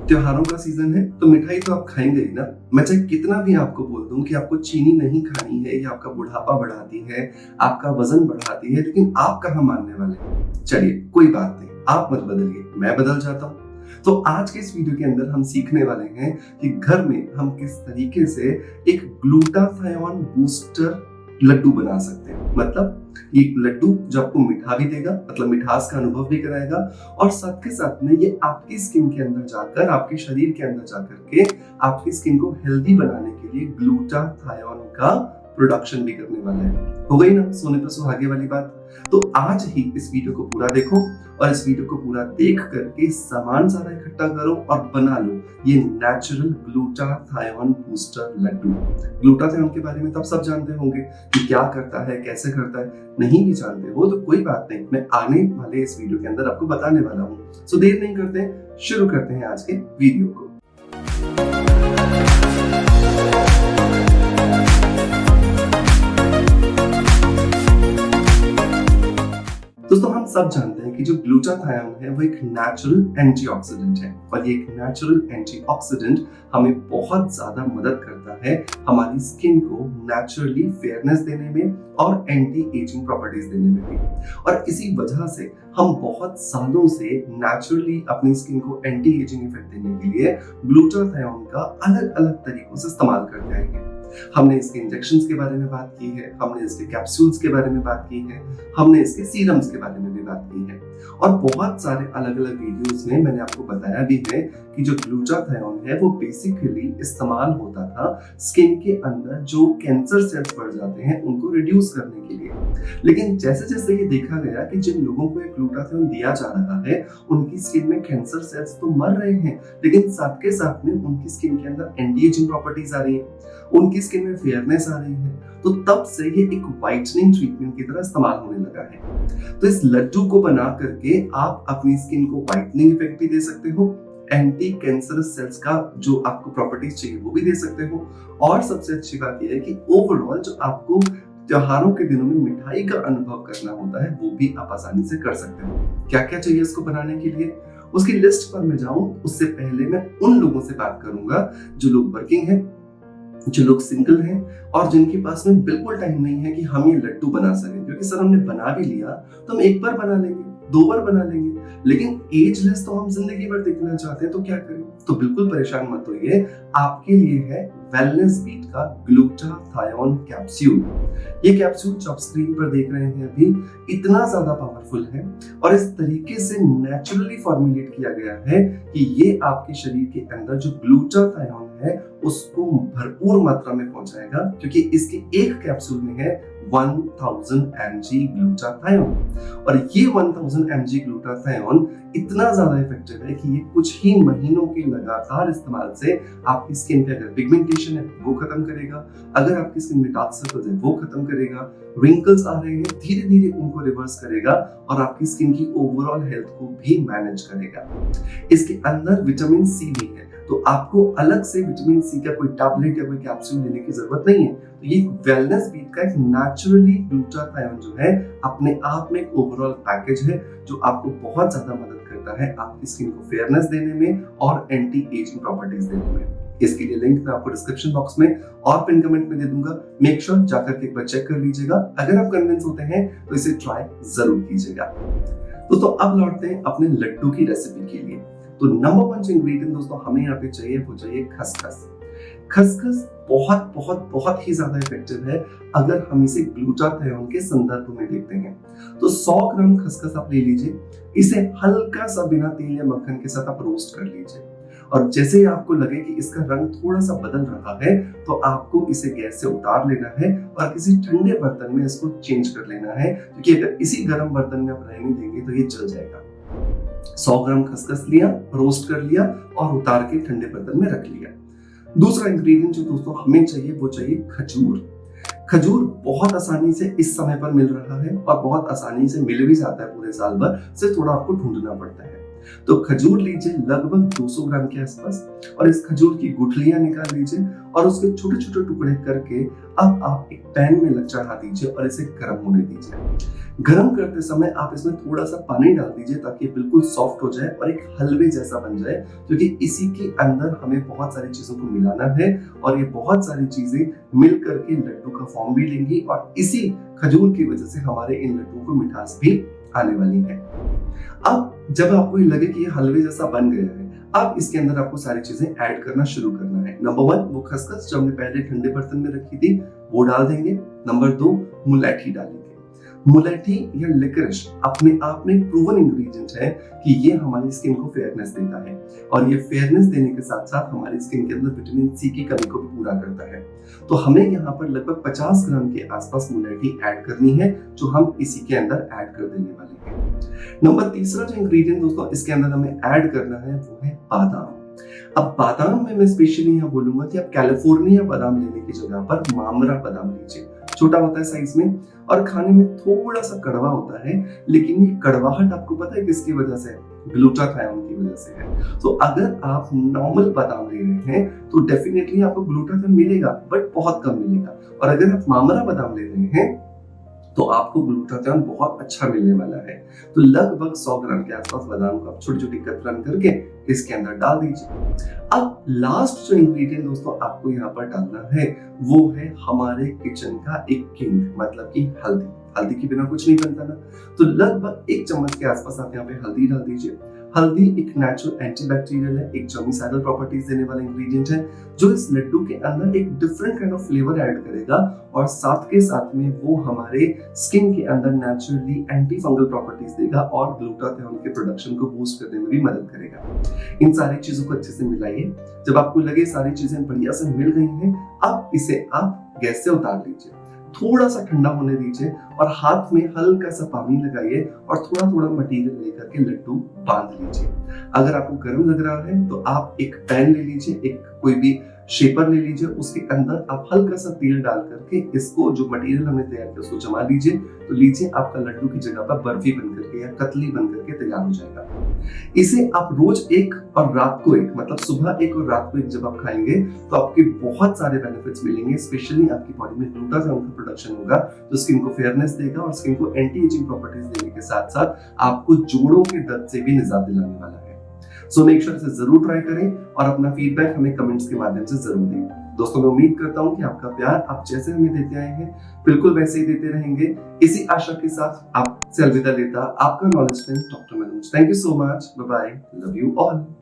त्योहारों का सीजन है तो मिठाई तो आप खाएंगे ही ना। मैं चाहे कितना भी आपको बोल दूं कि आपको चीनी नहीं खानी है, ये आपका बुढ़ापा बढ़ाती है, आपका वजन बढ़ाती है, लेकिन आप कहाँ मानने वाले हैं। चलिए कोई बात नहीं, आप मत बदलिए, मैं बदल जाता हूँ। तो आज के इस वीडियो के अंदर हम सीखने वाले हैं कि घर में हम किस तरीके से एक ग्लूटाथायोन बूस्टर लड्डू बना सकते हैं। मतलब ये लड्डू जो आपको मीठा भी देगा, मतलब मिठास का अनुभव भी कराएगा, और साथ के साथ में ये आपकी स्किन के अंदर जाकर, आपके शरीर के अंदर जाकर के आपकी स्किन को हेल्दी बनाने के लिए ग्लूटाथायोन का प्रोडक्शन भी करने वाला है। हो गई ना सोने पर सुहागे वाली बात। तो आज ही इस वीडियो को पूरा देखो और इस वीडियो को पूरा देख करके सामान सारा इकट्ठा करो और बना लो ये natural glutathione booster laddu. Glutathione के बारे में तो आप सब जानते होंगे कि क्या करता है, कैसे करता है। नहीं भी जानते हो तो कोई बात नहीं, मैं आने वाले इस वीडियो के अंदर आपको बताने वाला हूँ। सो देर नहीं करते, शुरू करते हैं आज के वीडियो को। दोस्तों हम सब जानते हैं कि जो ग्लूटाथायोन है वो एक नेचुरल एंटीऑक्सीडेंट है, और ये एक नेचुरल एंटीऑक्सीडेंट हमें बहुत ज्यादा मदद करता है हमारी स्किन को नेचुरली फेयरनेस देने में और एंटी एजिंग प्रॉपर्टीज देने में भी। और इसी वजह से हम बहुत सालों से नेचुरली अपनी स्किन को एंटी एजिंग इफेक्ट देने के लिए ग्लूटाथायोन का अलग अलग तरीकों से इस्तेमाल करते आएंगे। हमने इसके इंजेक्शंस के बारे में बात की है, हमने इसके कैप्सूल्स के बारे में बात की है, हमने इसके सीरम्स के बारे में भी बात की है, और बहुत सारे अलग अलग वीडियोस में मैंने आपको बताया भी है कि जो ग्लूटाथायोन है वो बेसिकली इस्तेमाल होता था स्किन के अंदर जो कैंसर सेल्स बढ़ जाते हैं उनको रिड्यूस करने के लिए। लेकिन जैसे जैसे ये देखा गया कि जिन लोगों को एक ग्लूटाथायोन दिया जा रहा है उनकी स्किन में कैंसर सेल्स तो मर रहे हैं, लेकिन साथ के साथ में उनकी स्किन के अंदर एंटी एजिंग प्रॉपर्टीज आ रही है, उनकी स्किन में फेयरनेस आ रही है। तो तब से ये एक वाइटनिंग ट्रीटमेंट की तरह इस्तेमाल होने लगा है। तो इस लड्डू को बना करके आप अपनी स्किन को वाइटनिंग इफेक्ट भी दे सकते हो, एंटी कैंसरस सेल्स का जो आपको प्रॉपर्टीज चाहिए वो भी दे सकते हो, और सबसे अच्छी बात यह है कि ओवरऑल जो आपको त्योहारों के दिनों में मिठाई का अनुभव करना होता है वो भी आप आसानी से कर सकते हो। क्या क्या चाहिए इसको बनाने के लिए, उसकी लिस्ट पर मैं जाऊं उससे पहले मैं उन लोगों से बात करूंगा जो लोग वर्किंग हैं, जो लोग सिंगल हैं, और जिनके पास में बिल्कुल टाइम नहीं है कि हम ये लड्डू बना सकें। क्योंकि सर हमने बना भी लिया तो हम एक बार बना लेंगे, दो बार बना लेंगे, लेकिन एजलेस तो हम जिंदगी भर देखना चाहते हैं, तो क्या करें। तो बिल्कुल परेशान मत होइए, आपके लिए है वेलनेस बीट का ग्लूटाथायोन कैप्सूल। ये कैप्सूल जो आप स्क्रीन पर देख रहे हैं अभी इतना ज्यादा पावरफुल है और इस तरीके से नेचुरली फॉर्मुलेट किया गया है कि ये आपके शरीर के अंदर जो ग्लूटाथायोन है उसको भरपूर मात्रा में पहुंचाएगा, क्योंकि इसके एक कैप्सूल में है 1000 mg ग्लूटाथायोन, और ये 1000 mg ग्लूटाथायोन इतना ज्यादा इफेक्टिव है कि ये कुछ ही महीनों के लगातार इस्तेमाल से आपकी स्किन पे अगर पिगमेंटेशन है वो खत्म करेगा, अगर आपकी स्किन में डार्क सर्कल्स है वो खत्म करेगा, रिंकल्स आ रहे हैं धीरे धीरे उनको रिवर्स करेगा, और आपकी स्किन की ओवरऑल हेल्थ को भी मैनेज करेगा। इसके अंदर विटामिन सी भी है, तो आपको अलग से विटामिन सी का कोई टैबलेट या कोई कैप्सूल लेने की जरूरत नहीं है। तो ये वेलनेस बीट का एक नेचुरली ग्लूटाथायोन जो है अपने आप में एक ओवरऑल पैकेज है जो आपको बहुत ज्यादा मदद करता है आपकी स्किन को फेयरनेस देने में और एंटी एजिंग प्रॉपर्टीज देने में। इसके लिए लिंक मैं आपको डिस्क्रिप्शन बॉक्स में और पिन कमेंट में दे दूंगा। मेक श्योर जाकर के एक बार चेक कर लीजिएगा। अगर आप कन्विंस होते हैं तो इसे ट्राई जरूर कीजिएगा। दोस्तों अब लौटते हैं अपने लड्डू की रेसिपी के लिए। तो नंबर 1 इंग्रेडिएंट दोस्तों हमें यहाँ पे चाहिए, वो चाहिए खसखस। खसखस बहुत बहुत बहुत ही ज्यादा इफेक्टिव है अगर हम इसे ग्लूटाथायोन के संदर्भ में देखते हैं। तो 100 ग्राम खसखस आप ले लीजिए, इसे हल्का सा बिना तेल या मक्खन के साथ आप रोस्ट कर लीजिए, और जैसे ही आपको लगे कि इसका रंग थोड़ा सा बदल रहा है तो आपको इसे गैस से उतार लेना है और किसी ठंडे बर्तन में इसको चेंज कर लेना है, क्योंकि अगर इसी गर्म बर्तन में आप रहने देंगे तो ये जल जाएगा। 100 ग्राम खसखस लिया, रोस्ट कर लिया और उतार के ठंडे बर्तन में रख लिया। दूसरा इंग्रेडिएंट जो दोस्तों हमें चाहिए वो चाहिए खजूर। खजूर बहुत आसानी से इस समय पर मिल रहा है और बहुत आसानी से मिल भी जाता है पूरे साल भर, सिर्फ थोड़ा आपको ढूंढना पड़ता है। तो खजूर लीजिए लगभग 200 ग्राम के आसपास और इस खजूर की गुठलियां निकाल लीजिए और उसके छोटे छोटे टुकड़े करके अब आप एक पैन में चढ़ा दीजिए और इसे गर्म होने दीजिए। गर्म करते समय आप इसमें थोड़ा सा पानी डाल दीजिए ताकि बिल्कुल सॉफ्ट हो जाए और एक हलवे जैसा बन जाए, क्योंकि इसी के अंदर हमें बहुत सारी चीजों को मिलाना है और ये बहुत सारी चीजें मिल करके लड्डू का फॉर्म भी लेंगी और इसी खजूर की वजह से हमारे इन लड्डुओं को मिठास भी आने वाली है। अब जब आपको ये लगे कि ये हलवे जैसा बन गया है, अब इसके अंदर आपको सारी चीजें ऐड करना शुरू करना है। नंबर 1 वो खसखस जो हमने पहले ठंडे बर्तन में रखी थी वो डाल देंगे। नंबर 2 मुलैठी डालेंगे। मुलैठी या लिकरिश अपने आप में एक प्रूवन इंग्रेडिएंट है कि ये हमारी स्किन को फेयरनेस देता है और ये फेयरनेस देने के साथ साथ हमारी स्किन के अंदर विटामिन सी की कमी को भी पूरा करता है। तो हमें यहाँ पर लगभग 50 ग्राम के आसपास मुलैठी ऐड करनी है जो हम इसी के अंदर ऐड कर देने वाले हैं। नंबर 3 जो इंग्रेडिएंट दोस्तों इसके अंदर हमें ऐड करना है वो है बादाम। अब बादाम में मैं स्पेशली यहाँ बोलूंगा कि आप कैलिफोर्निया बादाम लेने की जगह पर मामरा बादाम लीजिए। छोटा होता है साइज में और खाने में थोड़ा सा कड़वा होता है, लेकिन ये कड़वाहट आपको पता है किसकी वजह से है? ग्लूटाथायोन की वजह से है। तो अगर आप नॉर्मल बादाम ले रहे हैं तो डेफिनेटली आपको ग्लूटाथायोन मिलेगा बट बहुत कम मिलेगा, और अगर आप मामरा बादाम ले रहे हैं तो आपको ग्लूटाथायोन बहुत अच्छा मिलने वाला है। तो लगभग 100 ग्राम के आसपास बादाम को आप छोटी छोटी कतरन करके इसके अंदर डाल दीजिए। अब लास्ट जो इंग्रेडिएंट दोस्तों आपको यहाँ पर डालना है वो है हमारे किचन का एक किंग, मतलब कि हल्दी। हल्दी के बिना कुछ नहीं बनता ना, तो लगभग 1 चम्मच के आसपास आप यहाँ पे हल्दी डाल दीजिए। हल्दी एक नेचुरल एंटीबैक्टीरियल है, एक जर्मिसाइडल प्रॉपर्टीज देने वाला इंग्रेडिएंट है जो इस लड्डू के अंदर एक different kind of flavour add करेगा और साथ के साथ में वो हमारे स्किन के अंदर नेचुरली एंटी फंगल प्रॉपर्टीज देगा और ग्लूटाथायोन के प्रोडक्शन को बूस्ट करने में भी मदद करेगा। इन सारी चीजों को अच्छे से मिलाइए। जब आपको लगे सारी चीजें बढ़िया से मिल गई हैं, अब इसे आप गैस से उतार लीजिए, थोड़ा सा ठंडा होने दीजिए और हाथ में हल्का सा पानी लगाइए और थोड़ा थोड़ा मटेरियल लेकर के लड्डू बांध लीजिए। अगर आपको गर्म लग रहा है तो आप एक पैन ले लीजिए, एक कोई भी शेपर ले लीजिए, उसके अंदर आप हल्का सा तेल डाल करके इसको जो मटेरियल हमने तैयार किया उसको जमा लीजिए। तो लीजिए आपका लड्डू की जगह पर बर्फी बन करके या कतली बन करके तैयार हो जाएगा। इसे आप रोज एक और रात को एक, मतलब सुबह एक और रात को एक जब आप खाएंगे तो आपके बहुत सारे बेनिफिट्स मिलेंगे। स्पेशली आपकी बॉडी में ग्लूटाथायोन का प्रोडक्शन होगा जो स्किन को फेयरनेस देगा और स्किन को एंटी एजिंग प्रॉपर्टीज देने के साथ साथ आपको जोड़ों के दर्द से भी निजात दिलाने वाला है। सो मेक श्योर इसे जरूर ट्राई करें और अपना फीडबैक हमें कमेंट्स के माध्यम से जरूर दें। दोस्तों मैं उम्मीद करता हूं कि आपका प्यार आप जैसे हमें देते आए हैं बिल्कुल वैसे ही देते रहेंगे। इसी आशा के साथ आपसे अलविदा लेता आपका knowledge friend doctor Manoj. Thank you so much, bye bye, love you all.